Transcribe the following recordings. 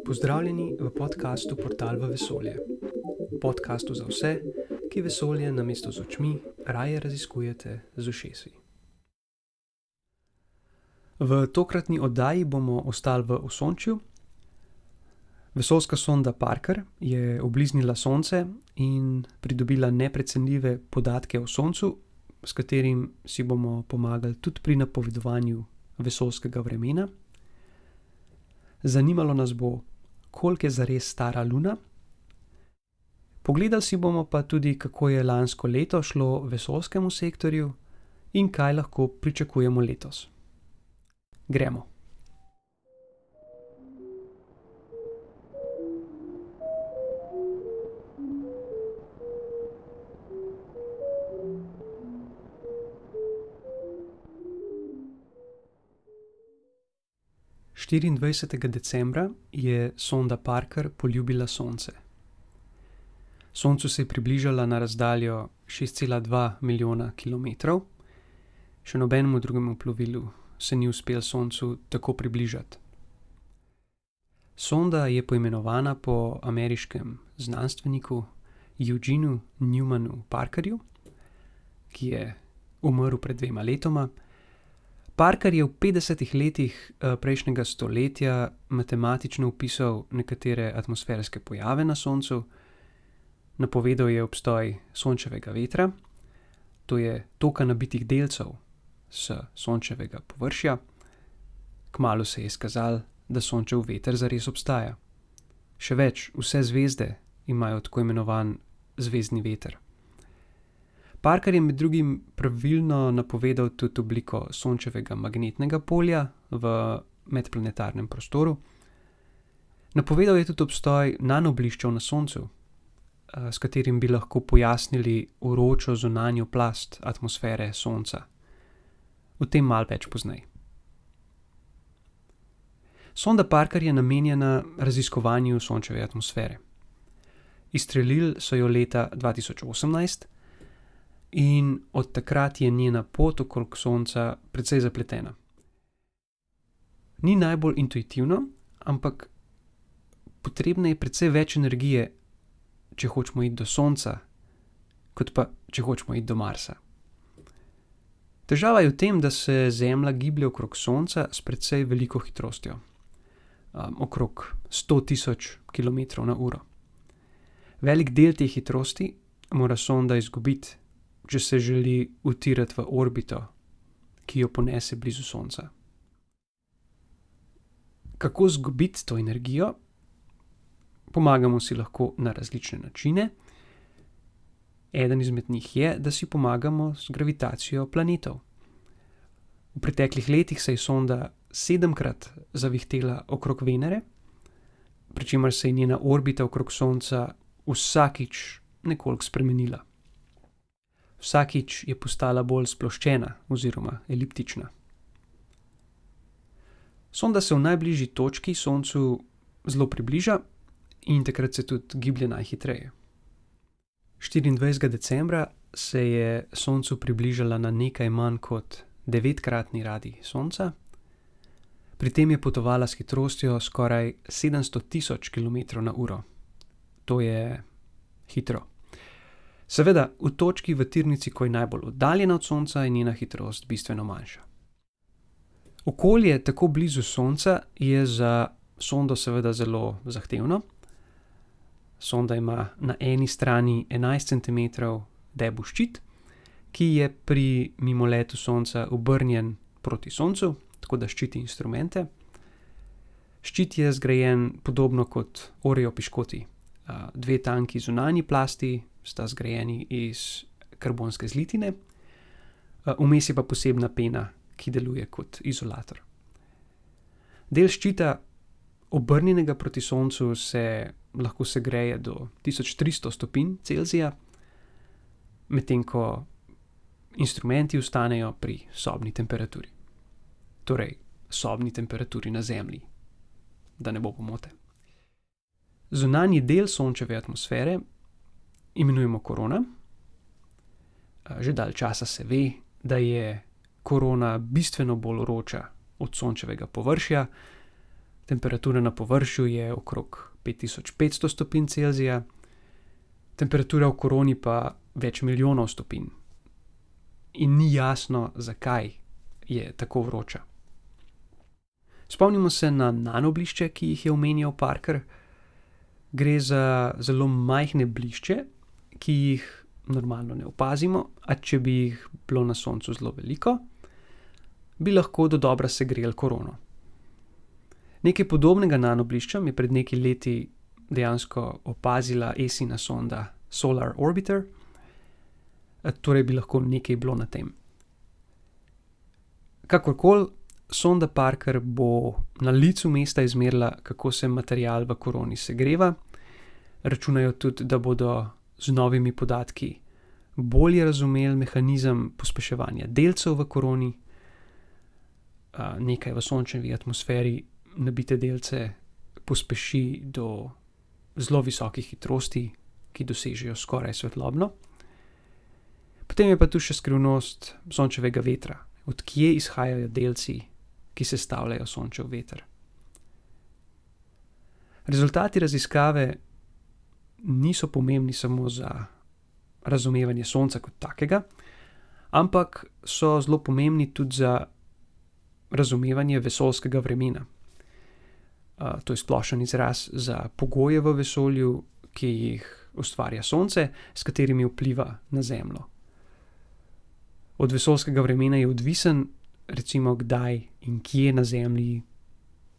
Pozdravljeni v podkastu Portal v vesolje. Podkastu za vse, ki vesolje namesto z očmi raje raziskujete z ušesi. V tokratni oddaji bomo ostali v Osončju. Vesoljska sonda Parker je obliznila Sonce in pridobila neprecenljive podatke o Soncu, s katerim si bomo pomagali tudi pri napovedovanju vesoljskega vremena. Zanimalo nas bo, koliko je zares stara Luna. Pogledali si bomo pa tudi, kako je lansko leto šlo vesoljskemu sektorju in kaj lahko pričakujemo letos. Gremo. Štiriindvajsetega decembra je sonda Parker poljubila Sonce. Soncu se je približala na razdaljo 6,2 milijona kilometrov. Še nobenemu drugemu plovilu se ni uspelo Soncu tako približati. Sonda je poimenovana po ameriškem znanstveniku Eugeneu Newmanu Parkerju, ki je umrl pred 2 letoma. Parker je v 50 letih prejšnjega stoletja matematično opisal nekatere atmosferske pojave na Soncu. Napovedal je obstoj sončevega vetra, to je toka nabitih delcev s sončevega površja. Kmalu se je izkazalo, da sončev veter zares obstaja. Še več, vse zvezde imajo tako imenovan zvezdni veter. Parker je med drugim pravilno napovedal tudi obliko sončevega magnetnega polja v medplanetarnem prostoru. Napovedal je tudi obstoj nanobliščev na Soncu, s katerim bi lahko pojasnili vročo zunanjo plast atmosfere Sonca. O tem malo več pozneje. Sonda Parker je namenjena raziskovanju Sončeve atmosfere. Izstrelili so jo leta 2018 in od takrat je njena pot okrog Sonca precej zapletena. Ni najbolj intuitivno, ampak potrebna je precej več energije, če hočemo iti do Sonca, kot pa če hočemo iti do Marsa. Težava je v tem, da se Zemlja giblje okrog Sonca s precej veliko hitrostjo, okrog 100.000 km/h. Velik del te hitrosti mora sonda izgubiti, če se želi utirati v orbito, ki jo ponese blizu Sonca. Kako izgubiti to energijo? Pomagamo si lahko na različne načine. Eden izmed njih je, da si pomagamo z gravitacijo planetov. V preteklih letih se je sonda 7-krat zavihtela okrog Venere, pri čemer se je njena orbita okrog Sonca vsakič nekoliko spremenila. Vsakič je postala bolj sploščena oziroma eliptična. Sonda se v najbližji točki Soncu zelo približa in takrat se tudi giblje najhitreje. 24. decembra se je Soncu približala na nekaj manj kot 9-kratni radij Sonca. Pri tem je potovala s hitrostjo skoraj 700.000 km/h. To je hitro. Seveda, v točki v tirnici, ko je najbolj oddaljena od Sonca, je njena hitrost bistveno manjša. Okolje tako blizu Sonca je za sondo seveda zelo zahtevno. Sonda ima na eni strani 11 cm debel ščit, ki je pri mimoletu Sonca obrnjen proti Soncu, tako da ščiti instrumente. Ščit je zgrajen podobno kot Oreo piškoti. 2 tanki zunanji plasti sta zgrajeni iz karbonske zlitine, vmes je pa posebna pena, ki deluje kot izolator. Del ščita, obrnjenega proti Soncu, se lahko segreje do 1300 stopinj Celzija, medtem ko instrumenti ostanejo pri sobni temperaturi. Torej, sobni temperaturi na Zemlji, da ne bo pomote. Zunanji del Sončeve atmosfere imenujemo korona. Že dalj časa se ve, da je korona bistveno bolj vroča od Sončevega površja, temperatura na površju je okrog 5500 stopinj Celzija, temperatura v koroni pa več milijonov stopinj. In ni jasno, zakaj je tako vroča. Spomnimo se na nanoblišče, ki jih je omenjal Parker. Gre za zelo majhne blišče, ki jih normalno ne opazimo, a če bi jih bilo na soncu zelo veliko, bi lahko dodobra segreli korono. Nekaj podobnega nanoblišča je pred nekaj leti dejansko opazila ESIna sonda Solar Orbiter, torej bi lahko nekaj bilo na tem. Kakorkoli, sonda Parker bo na licu mesta izmerila, kako se material v koroni segreva. Računajo tudi, da bodo z novimi podatki bolje razumeli mehanizem pospeševanja delcev v koroni. Nekaj v sončevi atmosferi nabite delce pospeši do zelo visokih hitrosti, ki dosežejo skoraj svetlobno. Potem je pa tu še skrivnost sončevega vetra, od kje izhajajo delci, ki sestavljajo sončev veter. Rezultati raziskave niso pomembni samo za razumevanje sonca kot takega, ampak so zelo pomembni tudi za razumevanje vesoljskega vremena. To je splošen izraz za pogoje v vesolju, ki jih ustvarja sonce, s katerimi vpliva na Zemljo. Od vesoljskega vremena je odvisen, recimo kdaj in kje na Zemlji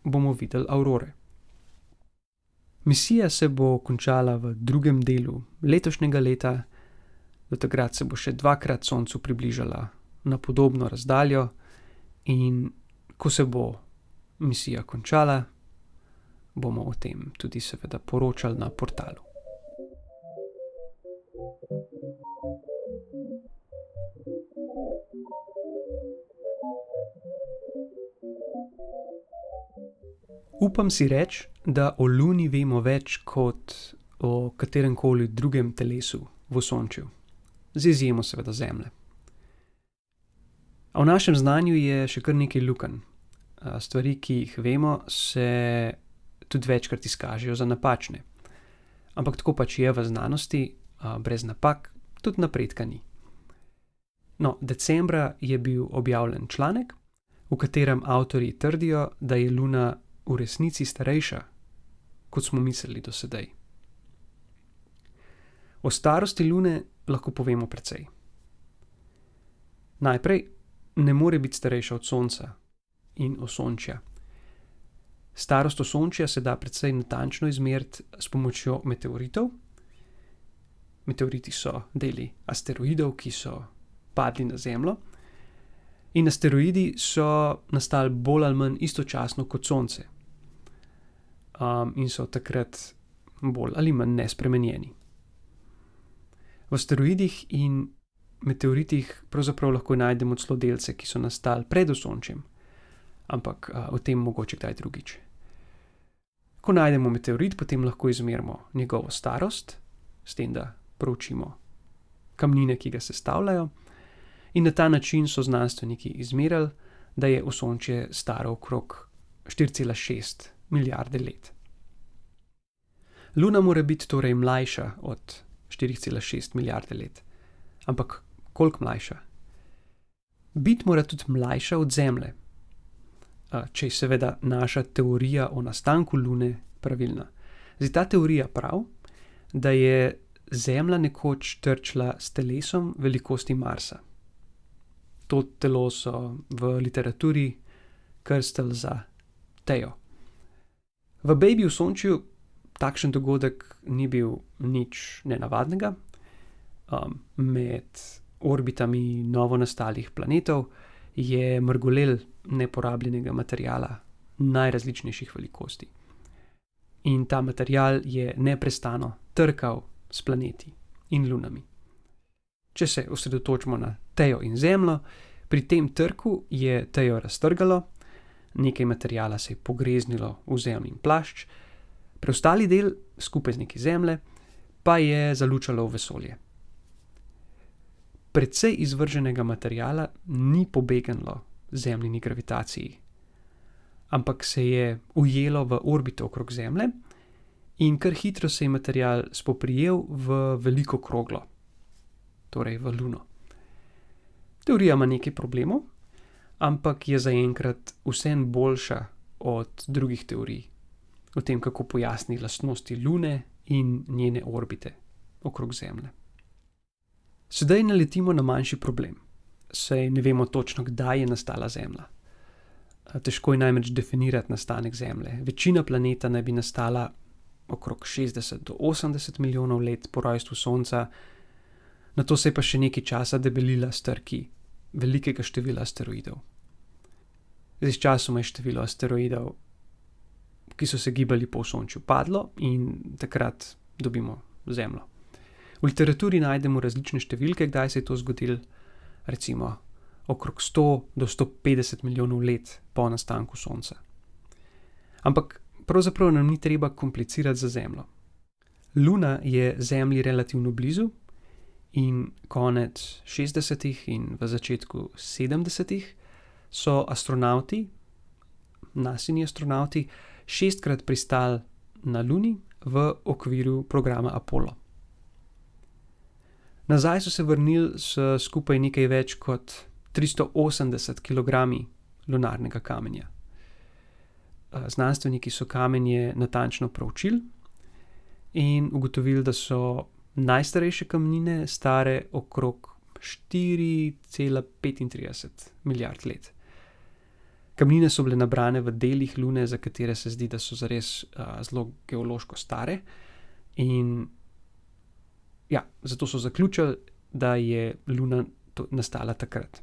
bomo videli aurore. Misija se bo končala v drugem delu letošnjega leta, do takrat se bo še 2-krat Soncu približala na podobno razdaljo in ko se bo misija končala, bomo o tem tudi seveda poročali na portalu. Upam si reči, da o Luni vemo več kot o kateremkoli drugem telesu v Osončju, z izjemo seveda Zemlje. A v našem znanju je še kar nekaj lukenj. Stvari, ki jih vemo, se tudi večkrat izkažejo za napačne. Ampak tako pač je v znanosti, brez napak tudi napredka ni. No, decembra je bil objavljen članek, v katerem avtorji trdijo, da je Luna v resnici starejša, kot smo mislili do sedaj. O starosti Lune lahko povemo precej. Najprej, ne more biti starejša od Sonca in Osončja. Starost Osončja se da precej natančno izmeriti s pomočjo meteoritov. Meteoriti so deli asteroidov, ki so padli na Zemljo. In asteroidi so nastali bolj ali manj istočasno kot Sonce. In so takrat bolj ali manj nespremenjeni. V asteroidih in meteoritih pravzaprav lahko najdemo celo delce, ki so nastali pred Osončjem, ampak o tem mogoče kdaj drugič. Ko najdemo meteorit, potem lahko izmerimo njegovo starost, s tem, da proučimo kamnine, ki ga sestavljajo, in na ta način so znanstveniki izmerili, da je Osončje staro okrog 4,6 milijarde let. Luna mora biti torej mlajša od 4,6 milijarde let. Ampak koliko mlajša? Biti mora tudi mlajša od Zemlje, če je seveda naša teorija o nastanku Lune pravilna. Zdaj, ta teorija pravi, da je Zemlja nekoč trčila s telesom velikosti Marsa. To telo so v literaturi krstili za Tejo. V Baby Osončju takšen dogodek ni bil nič nenavadnega. Med orbitami novonastalih planetov je mrgolel neporabljenega materiala najrazličnejših velikosti. In ta material je neprestano trkal s planeti in lunami. Če se osredotočimo na Tejo in Zemljo, pri tem trku je Tejo raztrgalo, nekaj materiala se je pogreznilo v Zemljin plašč, preostali del, skupaj z nekaj Zemlje, pa je zalučalo v vesolje. Precej izvrženega materiala ni pobegnilo Zemljini gravitaciji, ampak se je ujelo v orbito okrog Zemlje in kar hitro se je material spoprijel v veliko kroglo, torej v Luno. Teorija ima nekaj problemov, ampak je zaenkrat vseeno boljša od drugih teorij o tem, kako pojasni lastnosti Lune in njene orbite okrog Zemlje. Sedaj naletimo na manjši problem, saj ne vemo točno, kdaj je nastala Zemlja. Težko je namreč definirati nastanek Zemlje. Večina planeta naj bi nastala okrog 60 do 80 milijonov let po rojstvu Sonca, nato se je pa še nekaj časa debelila s trki velikega števila asteroidov. Zdaj, sčasoma je število asteroidov, ki so se gibali po Osončju, padlo in takrat dobimo Zemljo. V literaturi najdemo različne številke, kdaj se je to zgodilo, recimo okrog 100 do 150 milijonov let po nastanku Sonca. Ampak pravzaprav nam ni treba komplicirati za Zemljo. Luna je Zemlji relativno blizu in konec 60. in v začetku 70. so astronavti, NASIni astronavti, 6-krat pristali na Luni v okviru programa Apollo. Nazaj so se vrnili s skupaj nekaj več kot 380 kilogrami lunarnega kamenja. Znanstveniki so kamenje natančno proučili in ugotovili, da so najstarejše kamnine stare okrog 4,35 milijard let. Kamnine so bile nabrane v delih Lune, za katere se zdi, da so zares zelo geološko stare in zato so zaključili, da je Luna nastala takrat.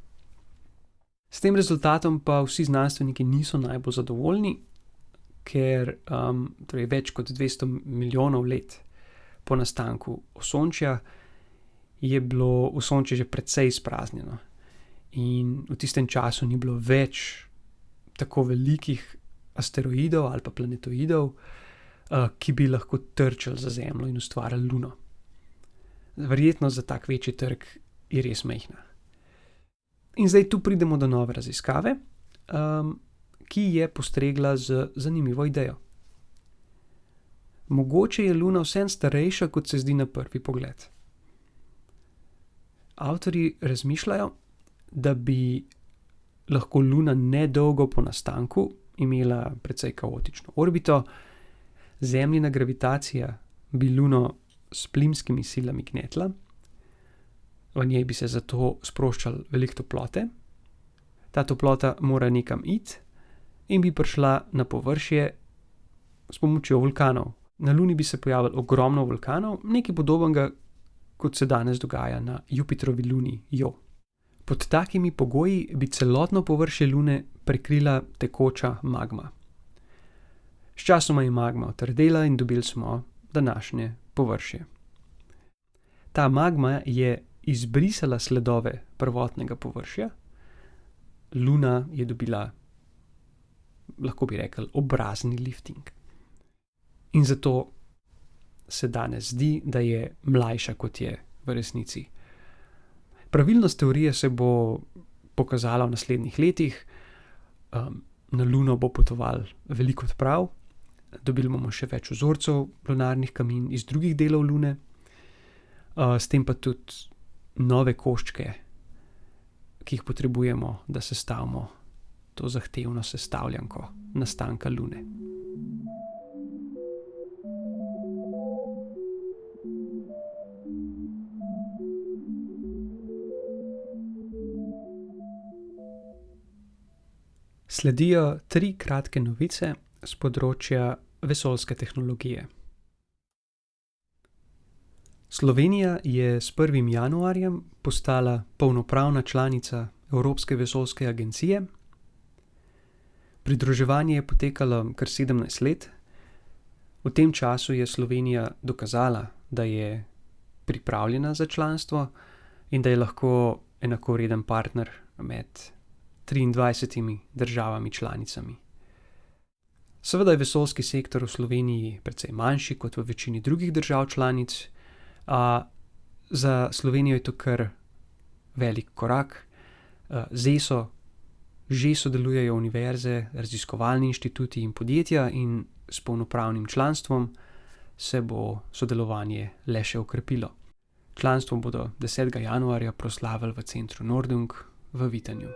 S tem rezultatom pa vsi znanstveniki niso najbolj zadovoljni, ker več kot 200 milijonov let po nastanku Osončja je bilo Osončje že precej izpraznjeno. In v tistem času ni bilo več tako velikih asteroidov ali pa planetoidov, ki bi lahko trčili za Zemljo in ustvarili Luno. Verjetno za tak večji trk je res majhna. In zdaj tu pridemo do nove raziskave, ki je postregla z zanimivo idejo. Mogoče je Luna vseeno starejša, kot se zdi na prvi pogled. Avtorji razmišljajo, da bi lahko Luna nedolgo po nastanku imela precej kaotično orbito, Zemljina gravitacija bi Luno s plimskimi silami gnetla, v njej bi se zato sproščalo veliko toplote, ta toplota mora nekam iti in bi prišla na površje s pomočjo vulkanov. Na Luni bi se pojavilo ogromno vulkanov, nekaj podobnega, kot se danes dogaja na Jupiterovi luni Io. Pod takimi pogoji bi celotno površje Lune prekrila tekoča magma. Sčasoma je magma otrdela in dobili smo današnje površje. Ta magma je izbrisala sledove prvotnega površja, Luna je dobila, lahko bi rekli, obrazni lifting. In zato se danes zdi, da je mlajša, kot je v resnici. Pravilnost teorije se bo pokazala v naslednjih letih. Na Luno bo potovalo veliko odprav, dobili bomo še več vzorcev lunarnih kamnin iz drugih delov Lune, s tem pa tudi nove koščke, ki jih potrebujemo, da sestavimo to zahtevno sestavljanko nastanka Lune. Sledijo 3 kratke novice s področja vesoljske tehnologije. Slovenija je s 1. januarjem postala polnopravna članica Evropske vesoljske agencije. Pridruževanje je potekalo kar 17 let. V tem času je Slovenija dokazala, da je pripravljena za članstvo in da je lahko enakovreden partner med 23 državami članicami. Seveda je vesoljski sektor v Sloveniji precej manjši kot v večini drugih držav članic, a za Slovenijo je to kar velik korak. Z ESO že sodelujejo univerze, raziskovalni inštituti in podjetja in s polnopravnim članstvom se bo sodelovanje le še okrepilo. Članstvo bodo 10. januarja proslavili v centru Nordung v Vitanju.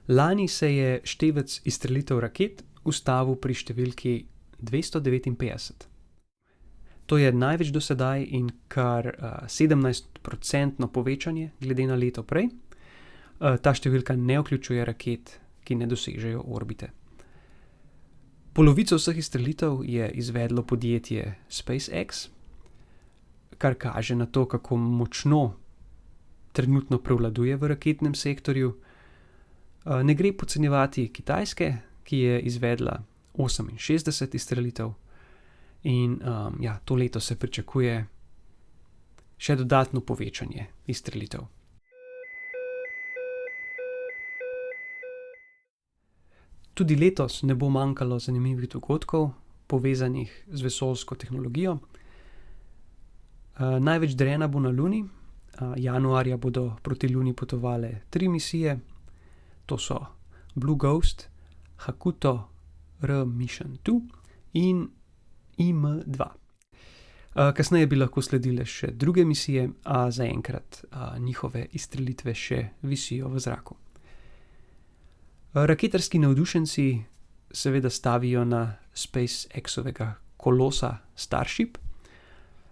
Lani se je števec izstrelitev raket ustavil pri številki 259. To je največ do sedaj in kar 17% povečanje glede na leto prej. Ta številka ne vključuje raket, ki ne dosežejo orbite. Polovico vseh izstrelitev je izvedlo podjetje SpaceX, kar kaže na to, kako močno trenutno prevladuje v raketnem sektorju. Ne gre podcenjevati Kitajske, ki je izvedla 68 izstrelitev in to leto se pričakuje še dodatno povečanje izstrelitev. Tudi letos ne bo manjkalo zanimivih dogodkov, povezanih z vesoljsko tehnologijo. Največ drena bo na Luni. Januarja bodo proti Luni potovale 3 misije. To so Blue Ghost, Hakuto R Mission 2 in IM-2. Kasneje bi lahko sledile še druge misije, a zaenkrat njihove izstrelitve še visijo v zraku. Raketarski navdušenci seveda stavijo na SpaceX-ovega kolosa Starship.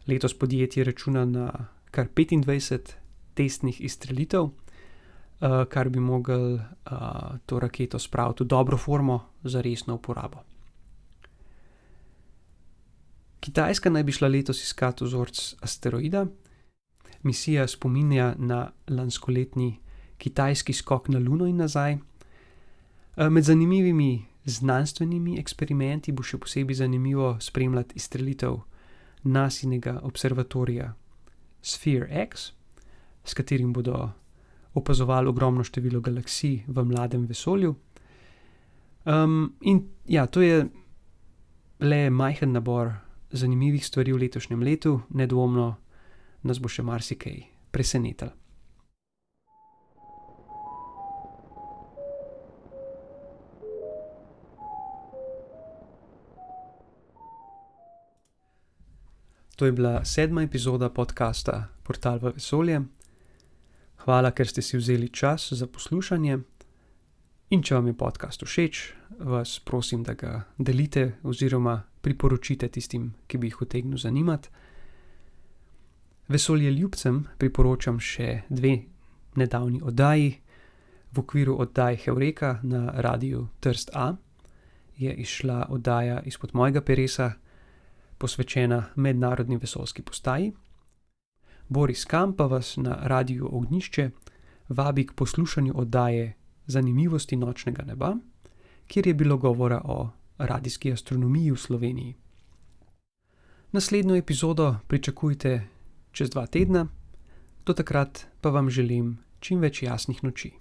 Letos podjetje računa na kar 25 testnih izstrelitev, kar bi mogli to raketo spraviti v dobro formo za resno uporabo. Kitajska naj bi šla letos iskat vzorec asteroida. Misija spominja na lanskoletni kitajski skok na Luno in nazaj. Med zanimivimi znanstvenimi eksperimenti bo še posebej zanimivo spremljati izstrelitev NASInega observatorija Sphere-X, s katerim bodo opazovali ogromno število galaksij v mladem vesolju. To je le majhen nabor zanimivih stvari v letošnjem letu, nedvomno nas bo še marsikaj presenetilo. To je bila 7. epizoda podcasta Portal v vesolje. Hvala, ker ste si vzeli čas za poslušanje. In če vam je podcast všeč, vas prosim, da ga delite oziroma priporočite tistim, ki bi jih utegnil zanimati. Vesoljeljubcem priporočam še 2 nedavni oddaji. V okviru oddaj Heureka na radiu Trst A je izšla oddaja Izpod mojega peresa, posvečena mednarodni vesoljski postaji. Boris Kam pa vas na radiu Ognjišče vabi k poslušanju oddaje Zanimivosti nočnega neba, kjer je bilo govora o radijski astronomiji v Sloveniji. Naslednjo epizodo pričakujte čez 2 tedna, do takrat pa vam želim čim več jasnih noči.